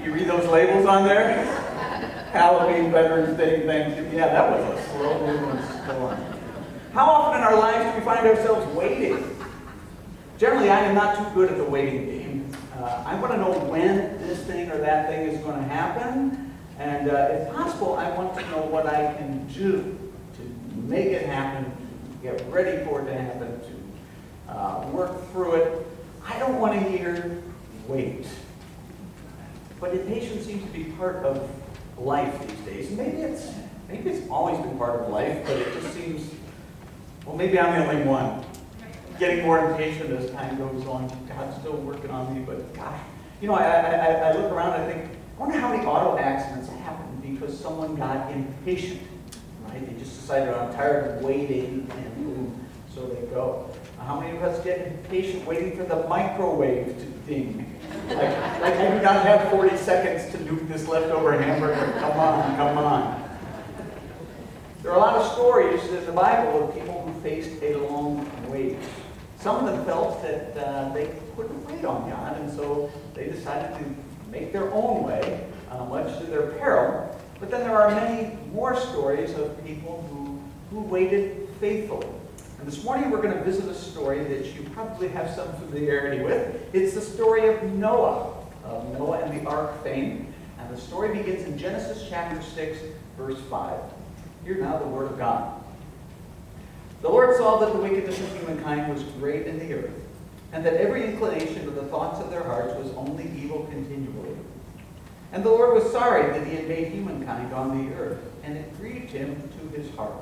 You read those labels on there? Halloween, Veterans Day, Thanksgiving. Yeah, that was a slow moving storm. How often in our lives do we find ourselves waiting? Generally, I am not too good at the waiting game. I want to know when this thing or that thing is going to happen. And if possible, I want to know what I can do to make it happen, to get ready for it to happen, to work through it. I don't want to hear wait. But impatience seems to be part of life these days. Maybe it's always been part of life, but it just seems, well, maybe I'm the only one. Getting more impatient as time goes on. God's still working on me, but gosh. You know, I look around and I think, I wonder how many auto accidents happen because someone got impatient, right? They just decided, I'm tired of waiting, and boom, so they go. How many of us get impatient waiting for the microwave to ding? Like I do not have 40 seconds to nuke this leftover hamburger. Come on, come on. There are a lot of stories in the Bible of people who faced a long wait. Some of them felt that they couldn't wait on God, and so they decided to make their own way, much to their peril. But then there are many more stories of people who waited faithfully. And this morning we're going to visit a story that you probably have some familiarity with. It's the story of Noah and the ark fame. And the story begins in Genesis chapter 6, verse 5. Hear now the word of God. The Lord saw that the wickedness of humankind was great in the earth, and that every inclination of the thoughts of their hearts was only evil continually. And the Lord was sorry that he had made humankind on the earth, and it grieved him to his heart.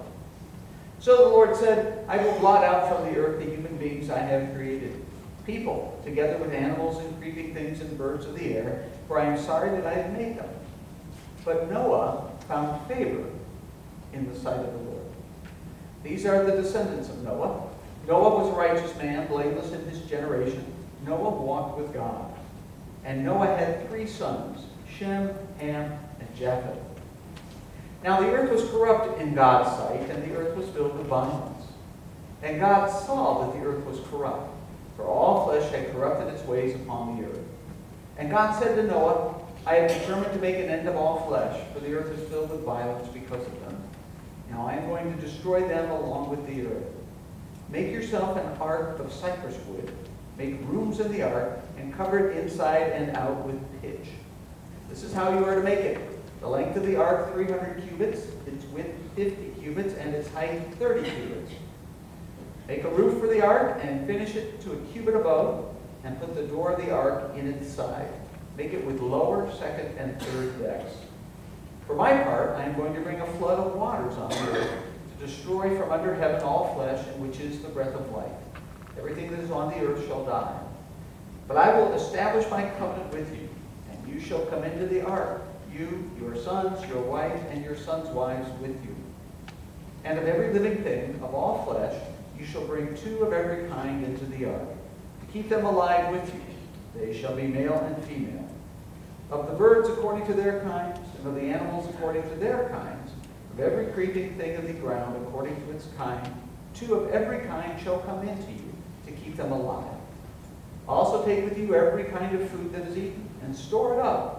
So the Lord said, I will blot out from the earth the human beings I have created, people, together with animals and creeping things and birds of the air, for I am sorry that I have made them. But Noah found favor in the sight of the Lord. These are the descendants of Noah. Noah was a righteous man, blameless in his generation. Noah walked with God. And Noah had 3 sons, Shem, Ham, and Japheth. Now the earth was corrupt in God's sight, and the earth was filled with violence. And God saw that the earth was corrupt, for all flesh had corrupted its ways upon the earth. And God said to Noah, I have determined to make an end of all flesh, for the earth is filled with violence because of them. Now I am going to destroy them along with the earth. Make yourself an ark of cypress wood. Make rooms in the ark, and cover it inside and out with pitch. This is how you are to make it. The length of the ark, 300 cubits, its width 50 cubits, and its height 30 cubits. Make a roof for the ark, and finish it to a cubit above, and put the door of the ark in its side. Make it with lower, second, and third decks. For my part, I am going to bring a flood of waters on the earth, to destroy from under heaven all flesh, in which is the breath of life. Everything that is on the earth shall die. But I will establish my covenant with you, and you shall come into the ark, you, your sons, your wife, and your sons' wives with you. And of every living thing, of all flesh, you shall bring 2 of every kind into the ark, to keep them alive with you. They shall be male and female. Of the birds according to their kinds, and of the animals according to their kinds, of every creeping thing of the ground according to its kind, 2 of every kind shall come into you, to keep them alive. Also take with you every kind of food that is eaten, and store it up,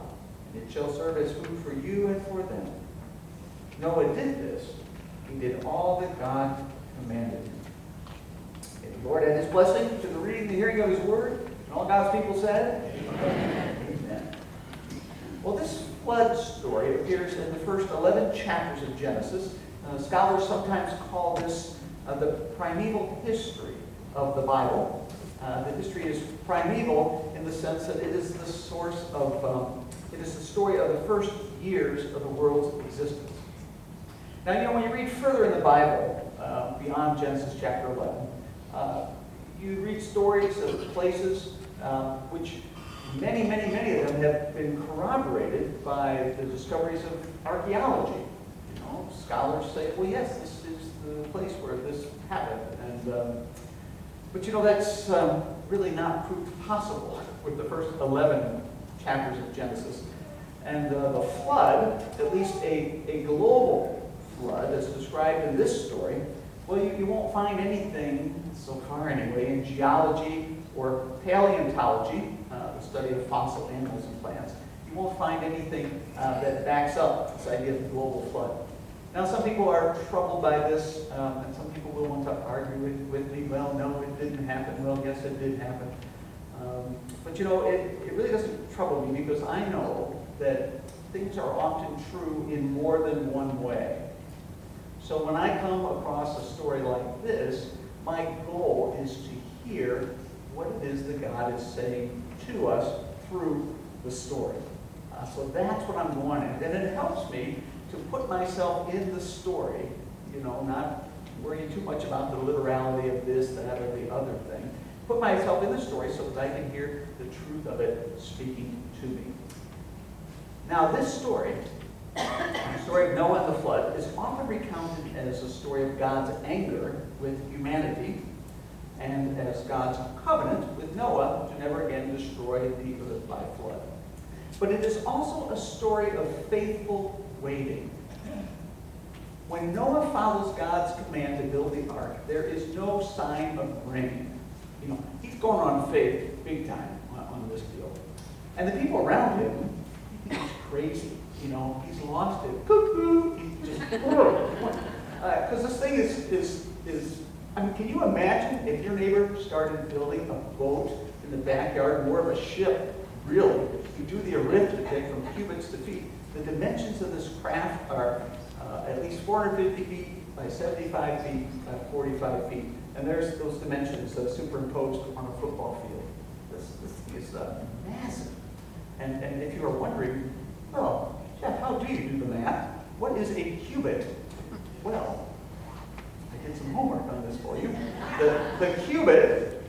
and it shall serve as food for you and for them. Noah did this. He did all that God commanded him. May the Lord add his blessing to the reading and the hearing of his word. And all God's people said, Amen. Amen. Well, this flood story appears in the first 11 chapters of Genesis. Scholars sometimes call this the primeval history of the Bible. The history is primeval in the sense that it is the source of, it is the story of the first years of the world's existence. Now, you know, when you read further in the Bible, beyond Genesis chapter 11, you read stories of places which many of them have been corroborated by the discoveries of archaeology. You know, scholars say, well, yes, this is the place where this happened. And but you know, that's really not proved possible with the first 11 chapters of Genesis. And the flood, at least a global flood as described in this story, well, you won't find anything, so far anyway, in geology or paleontology, the study of fossil animals and plants. You won't find anything that backs up this idea of global flood. Now, some people are troubled by this, and some people will want to argue with me. Well, no, it didn't happen. Well, yes, it did happen. But you know, it really doesn't trouble me because I know that things are often true in more than one way. So when I come across a story like this, my goal is to hear what it is that God is saying to us through the story. So that's what I'm going at. And it helps me to put myself in the story, you know, not worry too much about the literality of this, that, or the other thing. Put myself in the story so that I can hear the truth of it speaking to me. Now, this story, the story of Noah and the flood, is often recounted as a story of God's anger with humanity and as God's covenant with Noah to never again destroy the earth by flood. But it is also a story of faithful waiting. When Noah follows God's command to build the ark, there is no sign of rain. You know, he's going on faith big time on this deal. And the people around him, he's crazy. You know, he's lost it. Cuckoo! He's just, because this thing is, I mean, can you imagine if your neighbor started building a boat in the backyard, more of a ship, really? You do the arithmetic from cubits to feet. The dimensions of this craft are at least 450 feet by 75 feet by 45 feet. And there's those dimensions superimposed on a football field. This thing is massive. And if you are wondering, well, Jeff, how do you do the math? What is a cubit? Well, I did some homework on this for you. The cubit,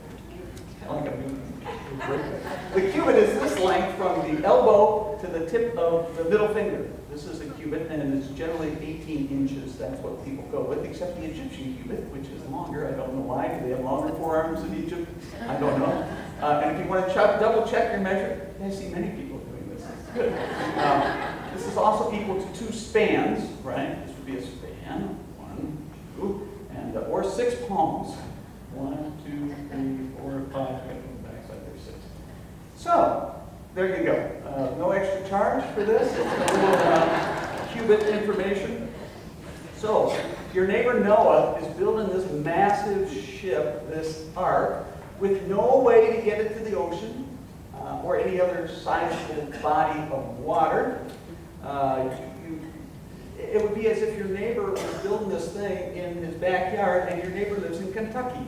the cubit is this length from the elbow to the tip of the middle finger. This is a cubit, and it's generally 18 inches. That's what people go with, except the Egyptian cubit, which is longer. I don't know why. Do they have longer forearms in Egypt? I don't know. And if you want to double check your measure, I see many people doing this. It's good. This is also equal to 2 spans, right? This would be a span. 1, 2, and or 6 palms. 1, 2, 3, 4, 5. Backside there's 6. So there you go. No extra charge for this. It's a little cubit information. So your neighbor Noah is building this massive ship, this ark, with no way to get it to the ocean or any other sizable body of water. It would be as if your neighbor was building this thing in his backyard and your neighbor lives in Kentucky.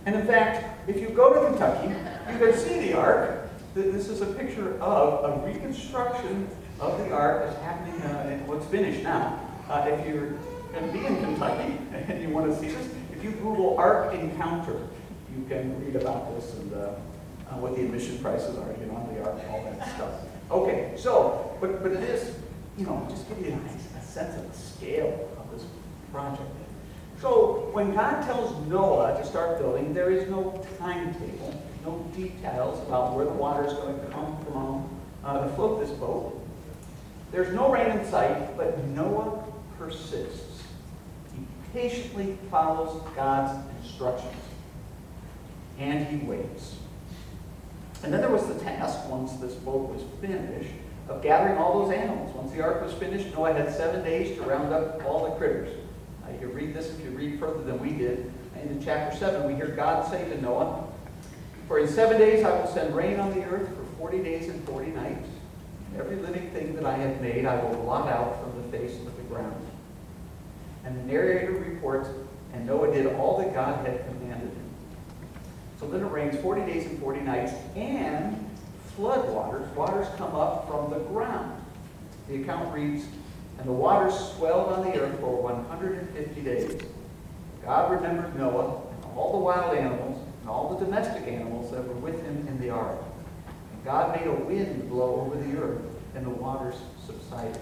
And in fact, if you go to Kentucky, you can see the ark. This is a picture of a reconstruction of the ark that's happening in what's finished now. If you're going to be in Kentucky and you want to see this, if you Google Ark Encounter, you can read about this and what the admission prices are, you know, on the ark, all that stuff. Okay, so, but it is, you know, just give you a sense of the scale of this project. So when God tells Noah to start building, there is no timetable, no details about where the water is going to come from to float this boat. There's no rain in sight, but Noah persists. He patiently follows God's instructions, and he waits. And then there was the task, once this boat was finished, of gathering all those animals. Once the ark was finished, Noah had 7 days to round up all the critters. You read this if you read further than we did. And in chapter 7, we hear God say to Noah, "For in 7 days I will send rain on the earth for 40 days and 40 nights. Every living thing that I have made I will blot out from the face of the ground." And the narrator reports, and Noah did all that God had commanded him. So then it rains 40 days and 40 nights, and flood waters come up from the ground. The account reads, "And the waters swelled on the earth for 150 days. God remembered Noah and all the wild animals and all the domestic animals that were with him in the ark. And God made a wind blow over the earth, and the waters subsided."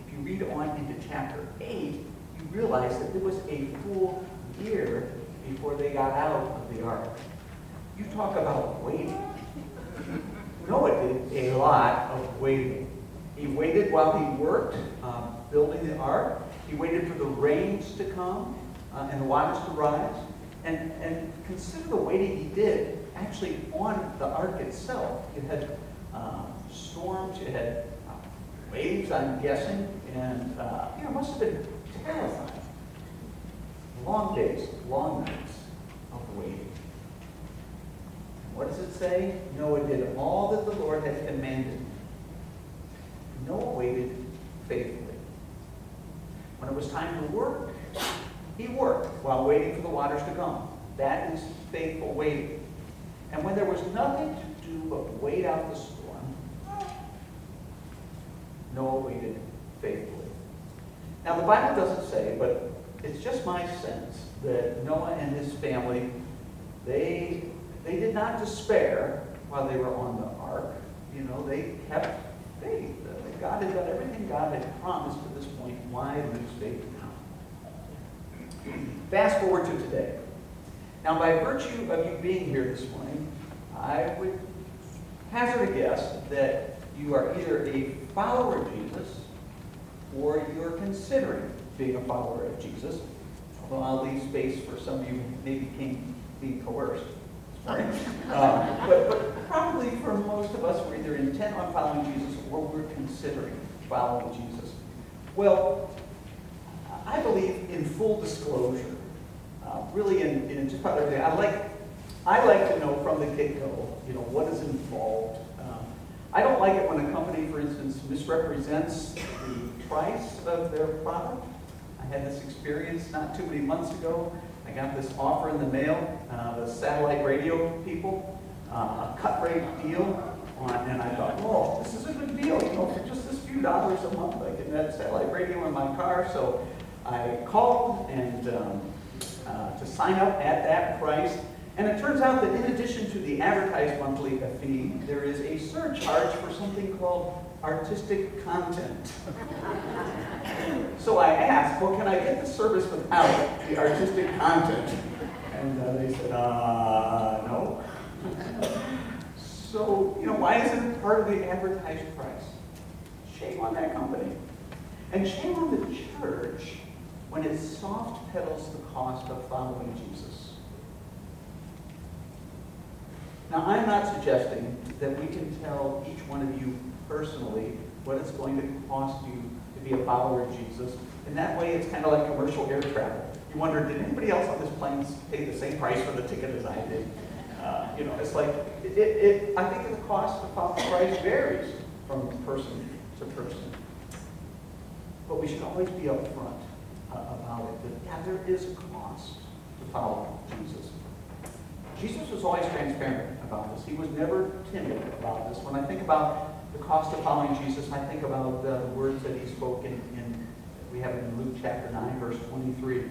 If you read on into chapter 8, you realize that it was a full year before they got out of the ark. You talk about waiting. Noah did a lot of waiting. He waited while he worked building the ark. He waited for the rains to come and the waters to rise. And consider the waiting he did actually on the ark itself. It had storms, you had waves, I'm guessing, and it must have been terrifying. Long days, long nights of waiting. What does it say? Noah did all that the Lord had commanded. Noah waited faithfully. When it was time to work, he worked while waiting for the waters to come. That is faithful waiting. And when there was nothing to do but wait out the storm, Noah waited faithfully. Now the Bible doesn't say, but it's just my sense that Noah and his family, they did not despair while they were on the ark. They kept faith. God had done everything God had promised to this point. Why lose faith now? Fast forward to today. Now, by virtue of you being here this morning, I would hazard a guess that you are either a follower of Jesus or you're considering being a follower of Jesus. Although I'll leave space for some of you who maybe being coerced. But probably for most of us, we're either intent on following Jesus or we're considering following Jesus. Well, I believe in full disclosure. Really in just about everything. I like to know from the get-go, what is involved. I don't like it when a company, for instance, misrepresents the price of their product. I had this experience not too many months ago. I got this offer in the mail, the satellite radio people, a cut rate deal and I thought, whoa, this is a good deal. For just this few dollars a month, I can have satellite radio in my car. So I called and to sign up at that price. And it turns out that in addition to the advertised monthly fee, there is a surcharge for something called artistic content. So I asked, well, can I get the service without the artistic content? And they said, no. So, why isn't it part of the advertised price? Shame on that company. And shame on the church when it soft pedals the cost of following Jesus. Now, I'm not suggesting that we can tell each one of you personally what it's going to cost you to be a follower of Jesus. In that way, it's kind of like commercial air travel. You wonder, did anybody else on this plane pay the same price for the ticket as I did? It's like, I think the cost of Christ varies from person to person. But we should always be upfront about it, that there is a cost to follow Jesus. Jesus was always transparent about this. He was never timid about this. When I think about the cost of following Jesus, I think about the words that he spoke in we have in Luke chapter 9, verse 23.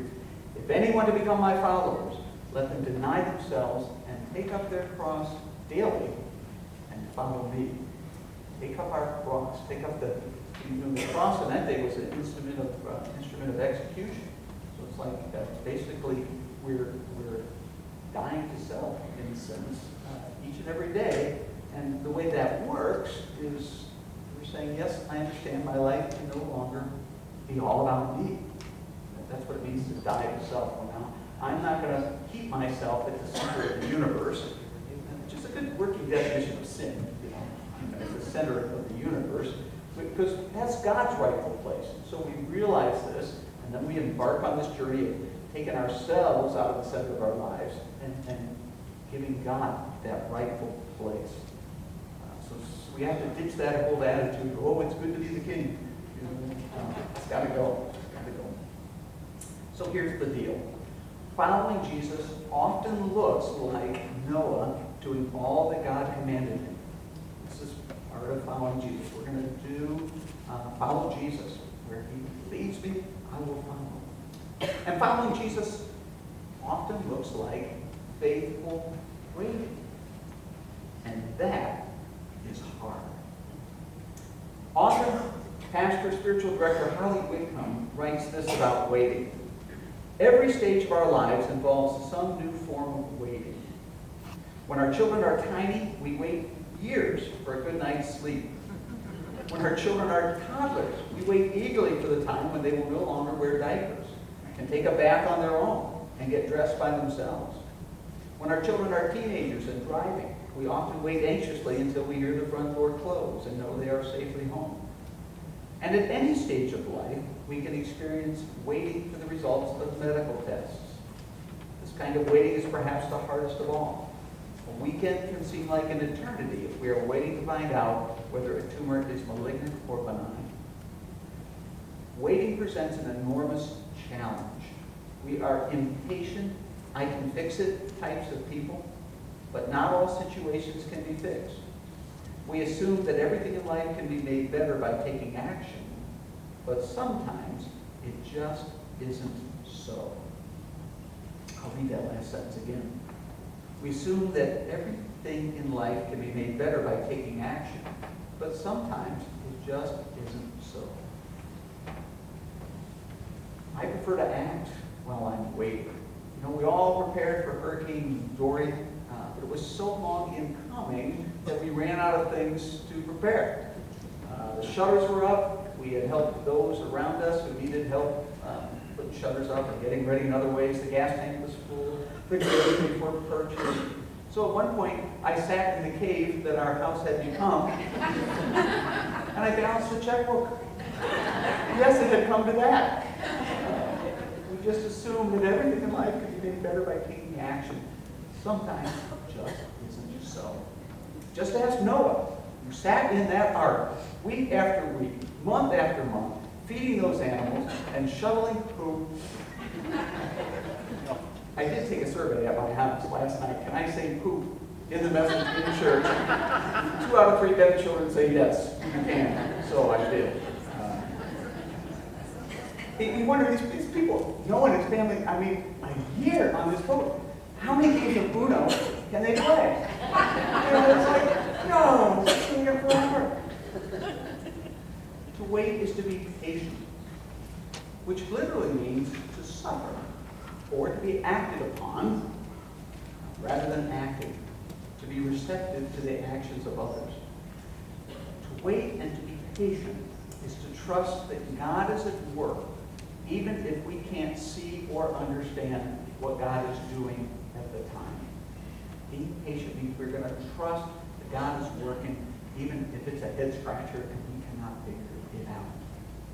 If anyone to become my followers, let them deny themselves and take up their cross daily and follow me. Take up our cross. Take up the cross in that day was an instrument of execution. So it's like basically we're dying to self in a sense each and every day. And the way that works is we're saying, yes, I understand my life can no longer be all about me. That's what it means to die to self. Well, now, I'm not going to keep myself at the center of the universe, which is a good working definition of sin, as the center of the universe, because that's God's rightful place. So we realize this, and then we embark on this journey of taking ourselves out of the center of our lives and giving God that rightful place. So we have to ditch that old attitude, oh, it's good to be the king. It's got to go. So here's the deal. Following Jesus often looks like Noah doing all that God commanded him. This is part of following Jesus. We're going to follow Jesus. Where he leads me, I will follow. And following Jesus often looks like faithful waiting. And that is hard. Author, pastor, spiritual director Harley Whitcomb writes this about waiting. Every stage of our lives involves some new form of waiting. When our children are tiny, we wait years for a good night's sleep. When our children are toddlers, we wait eagerly for the time when they will no longer wear diapers and take a bath on their own and get dressed by themselves. When our children are teenagers and driving, we often wait anxiously until we hear the front door clothes and know they are safely home. And at any stage of life, we can experience waiting for the results of medical tests. This kind of waiting is perhaps the hardest of all. A weekend can seem like an eternity if we are waiting to find out whether a tumor is malignant or benign. Waiting presents an enormous challenge. We are impatient, I can fix it types of people, but not all situations can be fixed. We assume that everything in life can be made better by taking action, but sometimes it just isn't so. I'll read that last sentence again. We assume that everything in life can be made better by taking action, but sometimes it just isn't so. I prefer to act while I'm waiting. You know, we all prepared for Hurricane Dorian, but it was so long in coming that we ran out of things to prepare. The shutters were up. We had helped those around us who needed help putting shutters up and getting ready in other ways. The gas tank was full. The groceries were purchased. So at one point, I sat in the cave that our house had become, and I balanced the checkbook. Yes, it had come to that. We just assume that everything in life can be made better by taking action. Sometimes it just isn't so. Just ask Noah, who sat in that ark week after week, month after month, feeding those animals and shoveling poop. I did take a survey at my house last night. Can I say poop in the message in church? 2 out of 3 dead children say yes, you can. So I did. You wonder, these people, Noah and his family, I mean, a year on this boat. How many games of Uno can they play? You know, it's like, no, it's sitting here forever. To wait is to be patient, which literally means to suffer, or to be acted upon, rather than acting, to be receptive to the actions of others. To wait and to be patient is to trust that God is at work, even if we can't see or understand what God is doing at the time. Being patient means we're going to trust that God is working, even if it's a head scratcher and we cannot figure it out.